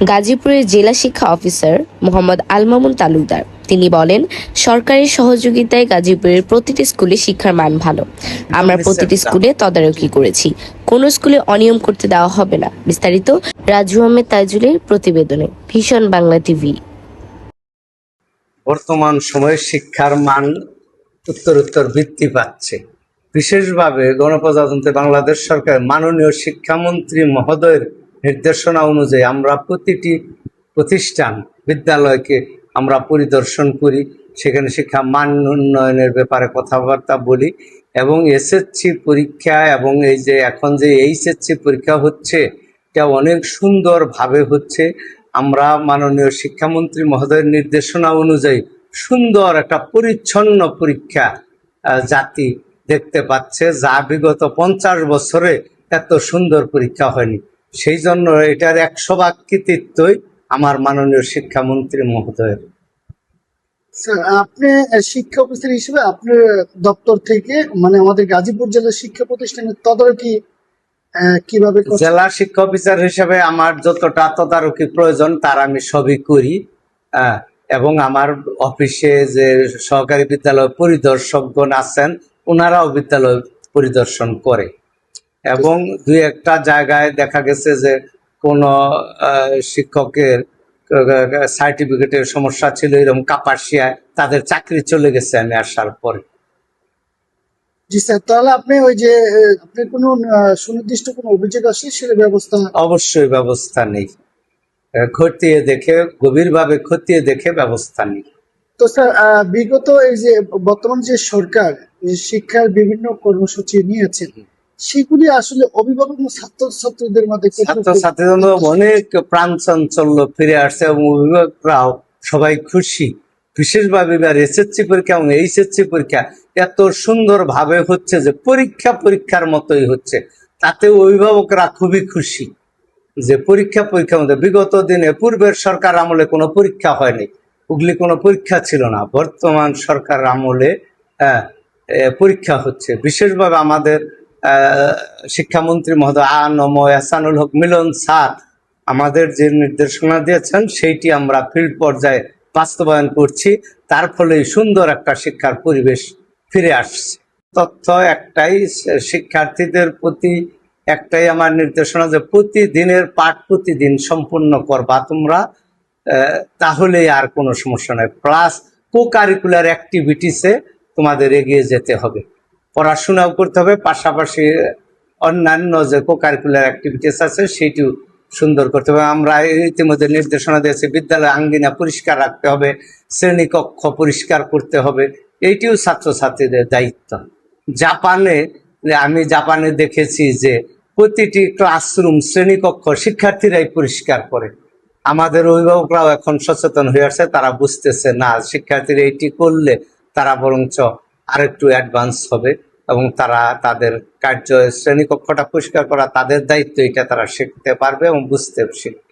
গাজীপুরের জেলা শিক্ষা অফিসার মোহাম্মদ আল মামুন তালুকদার। তিনি বলেন, সরকারের সহযোগিতায় গাজীপুরের প্রতিটি স্কুলে শিক্ষার মান ভালো। আমরা প্রতিটি স্কুলে তদারকি করেছি, কোনো স্কুলে অনিয়ম করতে দেওয়া হবে না। বিস্তারিত রাজু আহমেদ তাইজুলের প্রতিবেদনে। ভীষণ বাংলা টিভি। বর্তমান সময়ে শিক্ষার মান উত্তরোত্তর বৃদ্ধি পাচ্ছে। বিশেষভাবে গণপ্রজাতন্ত্রী বাংলাদেশ সরকার মাননীয় শিক্ষামন্ত্রী মহোদয়ের নির্দেশনা অনুযায়ী আমরা প্রতিটি প্রতিষ্ঠান বিদ্যালয়কে আমরা পরিদর্শন করি, সেখানে শিক্ষা মান উন্নয়নের ব্যাপারে কথাবার্তা বলি এবং এসএসসি পরীক্ষা এবং এই যে এখন যে এইচএসসি পরীক্ষা হচ্ছে এটা অনেক সুন্দরভাবে হচ্ছে। আমরা মাননীয় শিক্ষামন্ত্রী মহোদয়ের নির্দেশনা অনুযায়ী সুন্দর একটা পরিচ্ছন্ন পরীক্ষা জাতি দেখতে পাচ্ছে, যা বিগত 50 বছরে এত সুন্দর পরীক্ষা হয়নি। সেই জন্য এটার 100 ভাগ কৃতিত্বই আমার মাননীয় শিক্ষামন্ত্রী মহোদয়ের। স্যার, আপনি শিক্ষা অফিসার হিসেবে আপনার দপ্তর থেকে মানে আমাদের গাজীপুর জেলার শিক্ষা প্রতিষ্ঠানের তদারকি কিভাবে করছেন? জেলা শিক্ষা অফিসার হিসেবে আমার যতটা তদারকি প্রয়োজন তার আমি সবই করি এবং আমার অফিসে যে সহকারী বিদ্যালয় পরিদর্শকগণ আছেন ওনারাও বিদ্যালয় পরিদর্শন করে এবং দুই একটা জায়গায় দেখা গেছে যে কোনো শিক্ষকের সার্টিফিকেটের সমস্যা ছিল, এরকম কাপাসিয়ায় তাদের চাকরি চলে গেছে আমি আসার পরে। জি স্যার, তাহলে আপনি ওই যে আপনি কোনো সুনির্দিষ্ট কোনো অভিযোগ আসলে সেটা ব্যবস্থা? অবশ্যই ব্যবস্থা নেই, খতিয়ে দেখে গভীরভাবে খতিয়ে দেখে ব্যবস্থা নেই। তো স্যার, বিগত এই যে বর্তমান যে সরকার শিক্ষার বিভিন্ন কর্মসূচি নিয়েছে সেগুলি আসলে অভিভাবক ও ছাত্রছাত্রীদের মধ্যে ছাত্রছাত্রীদের অনেক প্রাণ চাঞ্চল্য ফিরে আসছে এবং অভিভাবকরাও সবাই খুশি। বিশেষভাবে এবার এসএসসি পরীক্ষা এবং এইচএসসি পরীক্ষা এত সুন্দর ভাবে হচ্ছে যে পরীক্ষার মতোই হচ্ছে, তাতে অভিভাবকরা খুবই খুশি যে পরীক্ষার মধ্যে বিগত দিনে পূর্বের সরকার আমলে কোনো পরীক্ষা হয়নি, ওগুলি কোনো পরীক্ষা ছিল না। বর্তমান সরকার আমলে পরীক্ষা হচ্ছে। বিশেষভাবে আমাদের শিক্ষামন্ত্রী মহোদয় আ.ন.ম এহসানুল হক মিলন স্যার আমাদের যে নির্দেশনা দিয়েছেন সেইটি আমরা ফিল্ড পর্যায়ে বাস্তবায়ন করছি, তার ফলে সুন্দর একটা শিক্ষার পরিবেশ ফিরে আসছে। তথ্য একটাই, শিক্ষার্থীদের প্রতি একটাই আমার নির্দেশনা যে প্রতিদিনের পাঠ প্রতিদিন সম্পূর্ণ করবা তোমরা, তাহলে আর কোনো সমস্যা নেই। প্লাস কো কারিকুলার অ্যাক্টিভিটিসে তোমাদের এগিয়ে যেতে হবে, পড়াশোনাও করতে হবে, পাশাপাশি অন্যান্য যে কো কারিকুলার অ্যাক্টিভিটিস আছে সেইটিও সুন্দর করতে হবে। আমরা ইতিমধ্যে নির্দেশনা দিয়েছি বিদ্যালয় আঙ্গিনা পরিষ্কার রাখতে হবে, শ্রেণীকক্ষ পরিষ্কার করতে হবে, এইটিও ছাত্রছাত্রীদের দায়িত্ব। আমি জাপানে দেখেছি যে প্রতিটি ক্লাসরুম শ্রেণীকক্ষ শিক্ষার্থীরাই পরিষ্কার করে। আমাদের অভিভাবকরাও এখন সচেতন হয়ে আসছে, তারা বুঝতেছে না শিক্ষার্থীরা এইটি করলে তারা বরঞ্চ আরেকটু অ্যাডভান্স হবে এবং তারা তাদের শ্রেণীকক্ষটা পরিষ্কার করা তাদের দায়িত্ব, এটা তারা শিখতে পারবে এবং বুঝতে শিখবে।